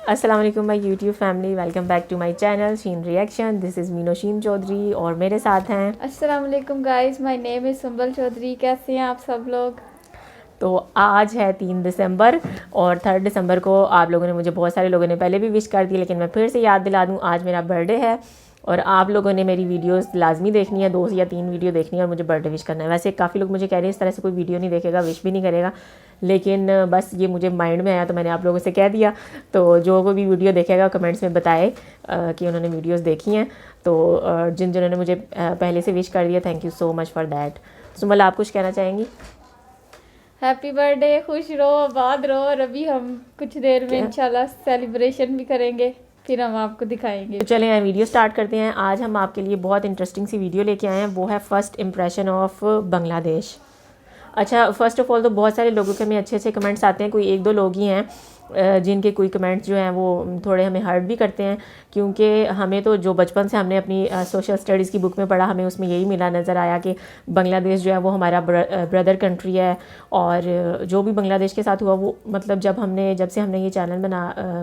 अस्सलाम वालेकुम my YouTube family, welcome back to my channel Sheen reaction. This is Meenosheen Chaudhary और मेरे साथ हैं अस्सलाम वालेकुम guys, my name is Sumbal Chaudhary. कैसे हैं आप सब लोग? तो आज है 3 दिसंबर और 3 दिसंबर को आप लोगों ने मुझे बहुत सारे लोगों ने पहले भी विश कर दी, लेकिन मैं फिर से याद दिला दूं, आज मेरा बर्थडे है और आप लोगों ने मेरी वीडियोस लाजमी देखनी है, 2 या 3 वीडियो देखनी है और मुझे बर्थडे विश करना है। वैसे काफ़ी लोग मुझे कह रहे हैं इस तरह से कोई वीडियो नहीं देखेगा, विश भी नहीं करेगा, लेकिन बस ये मुझे माइंड में आया तो मैंने आप लोगों से कह दिया। तो जो कोई भी वीडियो देखेगा कमेंट्स में बताए कि उन्होंने वीडियोस देखी हैं। तो जिन्होंने मुझे पहले से विश कर दिया, thank you so much for that. Samuel, आप कुछ कहना चाहेंगी? हैप्पी बर्थडे, खुश रहो, आबाद रहो। और अभी हम कुछ देर में इंशाल्लाह सेलिब्रेशन भी करेंगे, फिर हम आपको दिखाएंगे। तो चलें वीडियो स्टार्ट करते हैं। आज हम आपके लिए बहुत इंटरेस्टिंग सी वीडियो लेके आए हैं, वो है फर्स्ट इम्प्रेशन ऑफ बांग्लादेश। अच्छा, फ़र्स्ट ऑफ़ ऑल तो बहुत सारे लोगों के हमें अच्छे अच्छे कमेंट्स आते हैं, कोई 1-2 लोग ही हैं जिनके कोई कमेंट्स जो हैं वो थोड़े हमें हर्ट भी करते हैं, क्योंकि हमें तो जो बचपन से हमने अपनी सोशल स्टडीज़ की बुक में पढ़ा, हमें उसमें यही मिला, नज़र आया कि बांग्लादेश जो है वो हमारा ब्रदर कंट्री है। और जो भी बांग्लादेश के साथ हुआ वो मतलब जब से हमने ये चैनल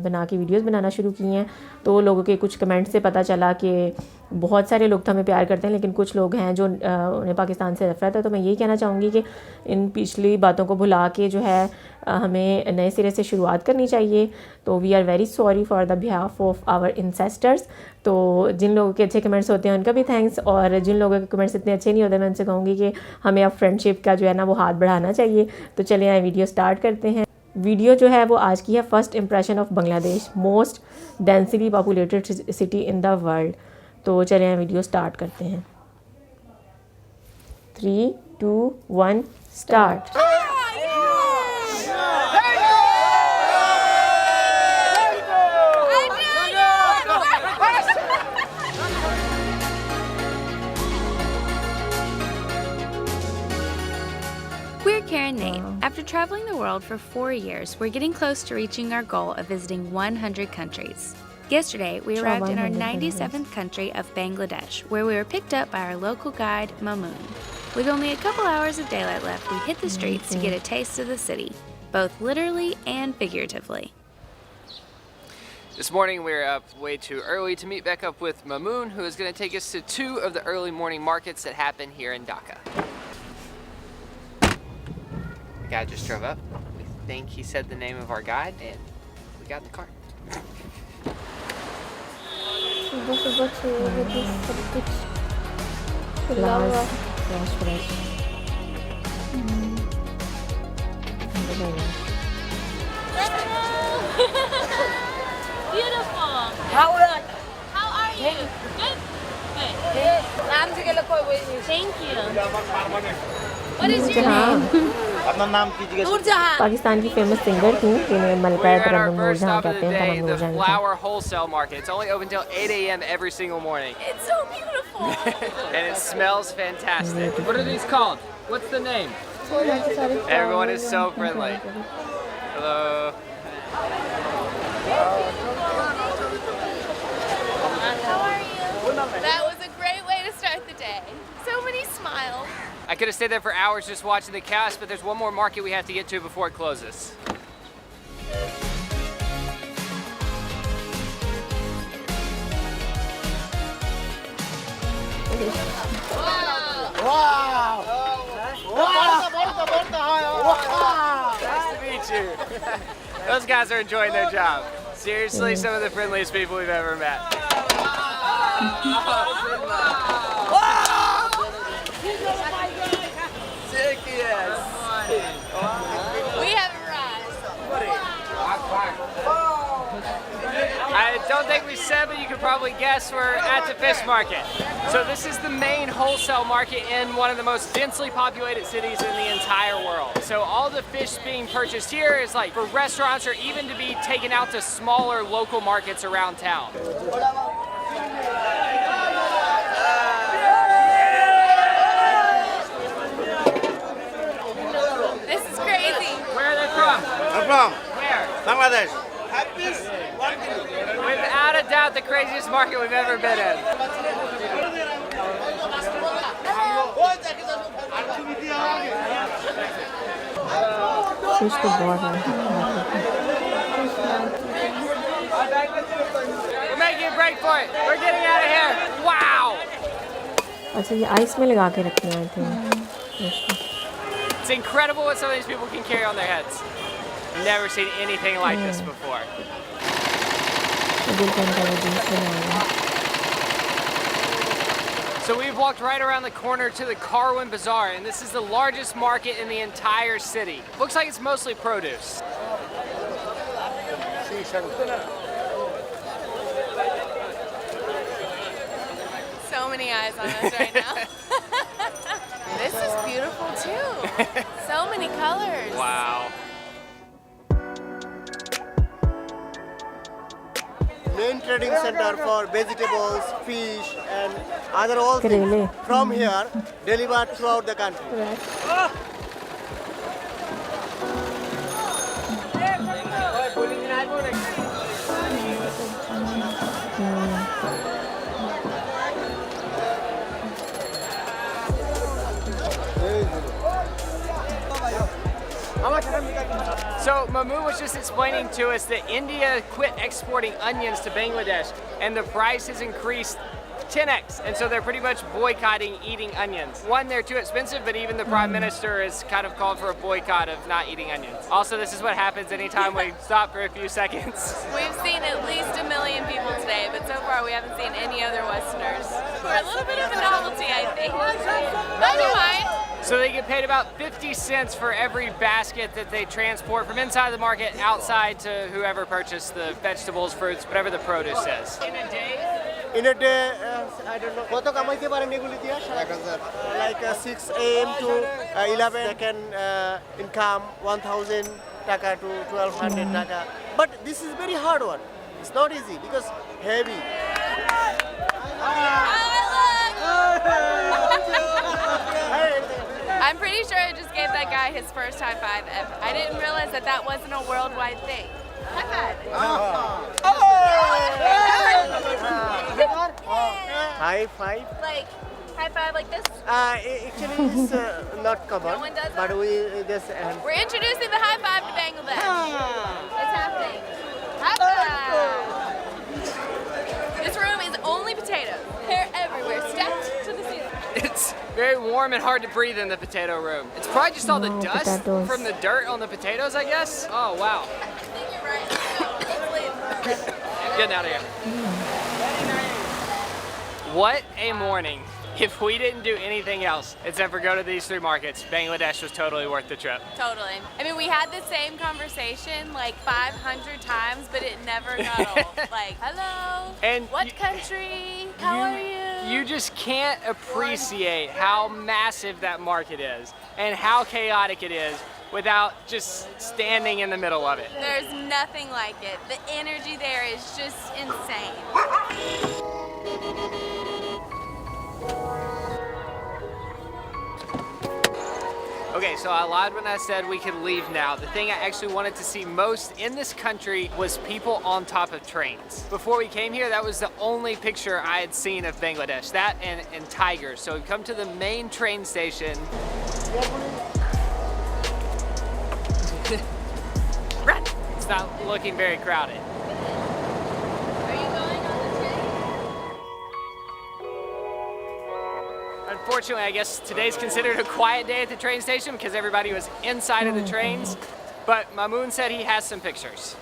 बना के वीडियोज़ बनाना शुरू की हैं, तो लोगों के कुछ कमेंट से पता चला कि बहुत सारे लोग तो हमें प्यार करते हैं, लेकिन कुछ लोग हैं जो उन्हें पाकिस्तान से नफरत है। तो मैं यही कहना चाहूँगी कि इन पिछली बातों को भुला के जो है हमें नए सिरे से शुरुआत करनी चाहिए। तो we are very sorry for the behalf of our ancestors. तो जिन लोगों के अच्छे कमेंट्स होते हैं उनका भी थैंक्स, और जिन लोगों के कमेंट्स इतने अच्छे नहीं होते मैं उनसे कहूँगी कि हमें अब फ्रेंडशिप का जो है ना वो हाथ बढ़ाना चाहिए। तो चलिए आए वीडियो स्टार्ट करते हैं। वीडियो जो है वो आज की है first impression of Bangladesh, most densely populated city in the world. तो चलिए वीडियो स्टार्ट करते हैं। 3, 2, 1 start. We're Karen Nate. After traveling the world for 4 years, we're getting close to reaching our goal of visiting 100 countries. Yesterday, we arrived in our 97th country of Bangladesh, where we were picked up by our local guide, Mamoon. With only a couple hours of daylight left, we hit the streets to get a taste of the city, both literally and figuratively. This morning we were up way too early to meet back up with Mamoon, who is going to take us to 2 of the early morning markets that happen here in Dhaka. The guy just drove up. We think he said the name of our guide, and we got in the car. सुबह सुबह 6 बजे सब कुछ खुला हुआ। Beautiful. How are you? Good? Good. Thank you. What is your name? Pakistan की famous singer थी जिन्हें मलका We're at our तरन्नुम first नूरजहां stop of कहते the हैं, day, तरन्नुम the Noorjahan. flower wholesale market. It's only open till 8 a.m. every single morning. It's so beautiful. And it smells fantastic. What are these called? What's the name? Everyone is so friendly. Hello. How are you? That was a great way to start the day. So many smiles. I could have stayed there for hours just watching the cast, but there's one more market we have to get to before it closes. Nice to meet you. Those guys are enjoying their job. Seriously, some of the friendliest people we've ever met. Sick, yes. We have arrived. I don't think we said, but you could probably guess we're at the fish market. So this is the main wholesale market in one of the most densely populated cities in the entire world. So all the fish being purchased here is like for restaurants or even to be taken out to smaller local markets around town. This is crazy. Where are they from? I'm from Where? Bangladesh. Without a doubt, the craziest market we've ever been in. Fish तो बहुत है। break for it. We're getting out of here. Wow. अच्छा ये ice में लगा के रखने आए थे। It's incredible what some of these people can carry on their heads. Never seen anything like this before. So we've walked right around the corner to the Karwan Bazaar, and this is the largest market in the entire city. Looks like it's mostly produce. So many eyes on us right now. This is beautiful too. So many colors. Wow. Main trading center for vegetables, fish, and other all things from here delivered throughout the country. So Mamoon was just explaining to us that India quit exporting onions to Bangladesh and the price has increased 10x, and so they're pretty much boycotting eating onions. One, they're too expensive, but even the Prime Minister has kind of called for a boycott of not eating onions. Also, this is what happens anytime we stop for a few seconds. We've seen at least 1 million people today, but so far we haven't seen any other Westerners. We're a little bit of a novelty, I think. I don't mind. So they get paid about 50 cents for every basket that they transport from inside the market outside to whoever purchased the vegetables, fruits, whatever the produce is. In a day, I don't know. Like 6 a.m. to 11, they can income 1,000 taka to 1,200 taka. But this is very hard one. It's not easy because heavy. I'm pretty sure I just gave that guy his first high five ever. I didn't realize that that wasn't a worldwide thing. High five. High five? Like, high five like this? Actually, it's not common. No one does but that? we just. We're introducing the high five to Bangladesh. It's happening. High five. This room is only potatoes. They're everywhere, stacked to the ceiling. It's very warm and hard to breathe in the potato room. It's probably just all the dust from the dirt on the potatoes, I guess. Oh, wow. I think you're right. So, let's leave. Getting out of here. What a morning. If we didn't do anything else except for go to these 3 markets, Bangladesh was totally worth the trip. Totally. I mean, we had the same conversation like 500 times, but it never got old. Like, hello, And what country? How are you? You just can't appreciate how massive that market is and how chaotic it is without just standing in the middle of it. There's nothing like it. The energy there is just insane. Okay, so I lied when I said we could leave now. The thing I actually wanted to see most in this country was people on top of trains. Before we came here, that was the only picture I had seen of Bangladesh, that and tigers. So we've come to the main train station. Run! It's not looking very crowded. Are you going on the train? Unfortunately, I guess today's considered a quiet day at the train station because everybody was inside of the trains. But Mamoon said he has some pictures.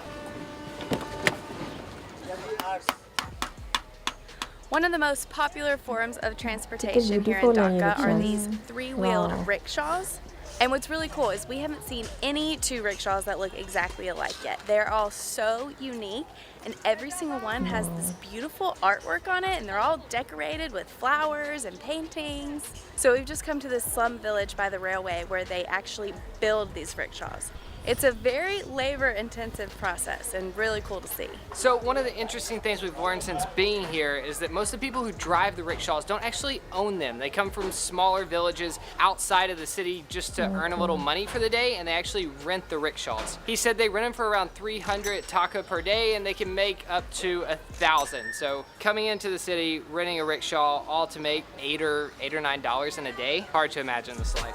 One of the most popular forms of transportation here in Dhaka are these 3-wheeled rickshaws. And what's really cool is we haven't seen any 2 rickshaws that look exactly alike yet. They're all so unique, and every single one has this beautiful artwork on it, and they're all decorated with flowers and paintings. So we've just come to this slum village by the railway where they actually build these rickshaws. It's a very labor-intensive process and really cool to see. So one of the interesting things we've learned since being here is that most of the people who drive the rickshaws don't actually own them. They come from smaller villages outside of the city just to earn a little money for the day, and they actually rent the rickshaws. He said they rent them for around 300 taka per day, and they can make up to 1,000. So coming into the city, renting a rickshaw, all to make $8 or $9 in a day, hard to imagine this life.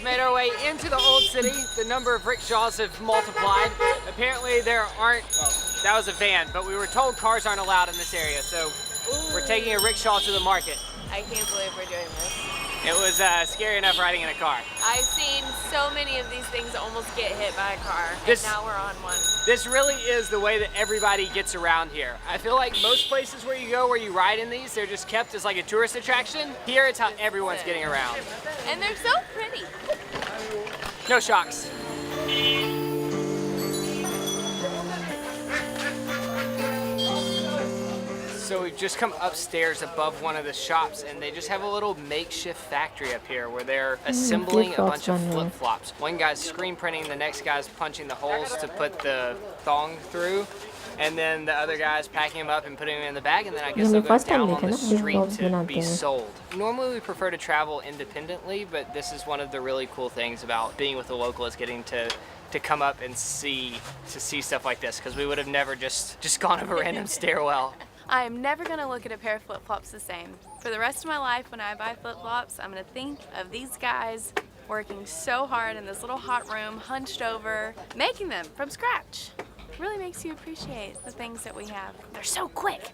made our way into the old city. The number of rickshaws have multiplied. Apparently there aren't, well, that was a van, but we were told cars aren't allowed in this area, so we're taking a rickshaw to the market. I can't believe we're doing this. It was scary enough riding in a car. I've seen so many of these things almost get hit by a car, This- and now we're on one. This really is the way that everybody gets around here. I feel like most places where you go where you ride in these, they're just kept as like a tourist attraction. Here it's how everyone's getting around. And they're so pretty. No shocks. So we've just come upstairs above one of the shops and they just have a little makeshift factory up here where they're assembling a bunch of flip-flops. One guy's screen printing, the next guy's punching the holes to put the thong through, and then the other guy's packing them up and putting them in the bag, and then I guess they'll go down on the street to be sold. Normally we prefer to travel independently, but this is one of the really cool things about being with a local is getting to come up and see stuff like this, because we would have never just gone up a random stairwell. I am never gonna look at a pair of flip-flops the same. For the rest of my life, when I buy flip-flops, I'm gonna think of these guys working so hard in this little hot room, hunched over, making them from scratch. Really makes you appreciate the things that we have. They're so quick.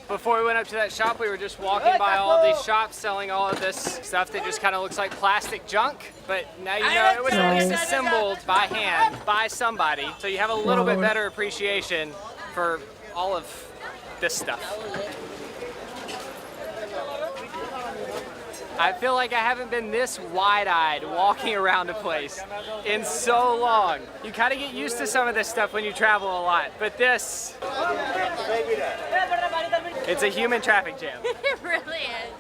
Before we went up to that shop, we were just walking by all of these shops selling all of this stuff that just kind of looks like plastic junk. But now you know it was at least assembled by hand by somebody, so you have a little bit better appreciation for all of this stuff. I feel like I haven't been this wide-eyed walking around a place in so long. You kind of get used to some of this stuff when you travel a lot, but this, it's a human traffic jam. It really is.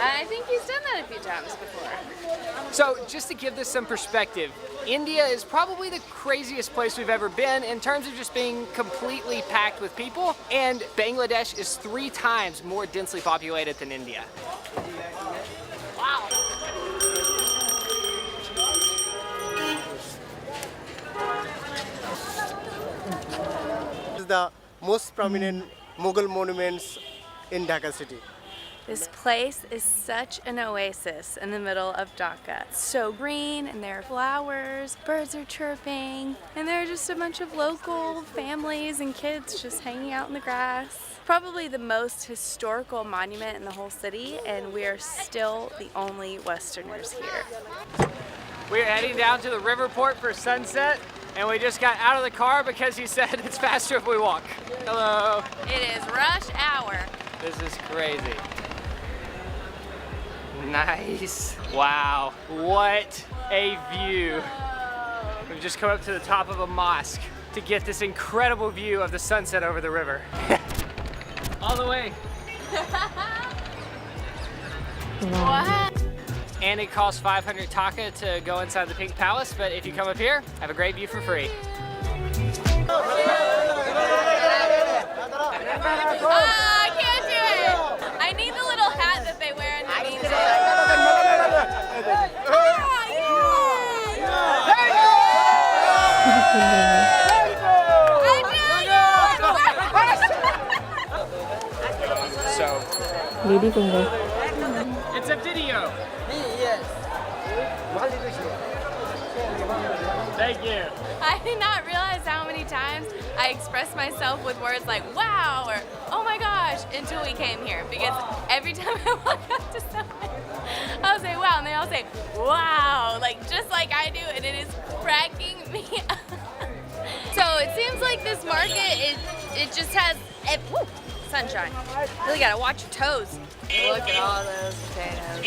I think he's done that a few times before. So just to give this some perspective, India is probably the craziest place we've ever been in terms of just being completely packed with people, and Bangladesh is 3 times more densely populated than India. Wow. This is the most prominent Mughal monuments in Dhaka city. This place is such an oasis in the middle of Dhaka. It's so green, and there are flowers, birds are chirping, and there are just a bunch of local families and kids just hanging out in the grass. Probably the most historical monument in the whole city, and we are still the only Westerners here. We are heading down to the river port for sunset, and we just got out of the car because he said it's faster if we walk. Hello. It is rush hour. This is crazy. Nice. Wow, what a view. We've just come up to the top of a mosque to get this incredible view of the sunset over the river. All the way. What? And it costs 500 taka to go inside the Pink Palace, but if you come up here, have a great view for free. I can't do it. I need the little hat that they wear underneath it. So, Lady finger. it's a video. Thank you. I did not realize how many times I expressed myself with words like wow or oh my gosh until we came here, because every time I walk up to someone, I'll say wow and they all say wow, like just like I do, and it is cracking me up. So it seems like this market, it just has sunshine. Really gotta watch your toes. Look at all those potatoes.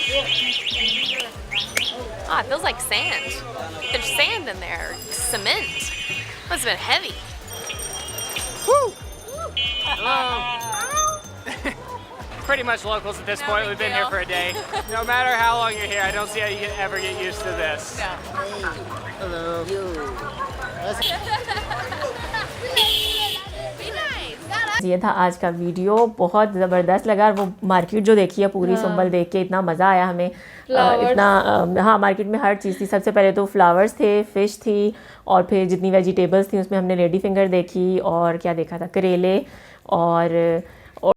Oh, it feels like sand. There's sand in there, cement. Must have been heavy. Woo! Hello. Pretty much locals at this point. We've been here for a day. No matter how long you're here, I don't see how you can ever get used to this. No. Hello. Be nice. ये था आज का video, बहुत ज़बरदस्त लगा। और वो market जो देखी है पूरी सुंबल देख के इतना मज़ा आया हमें। इतना हाँ, मार्केट में हर चीज़ थी। सबसे पहले तो फ्लावर्स थे, फ़िश थी, और फिर जितनी वेजिटेबल्स थी उसमें हमने लेडी फिंगर देखी, और क्या देखा था, करेले, और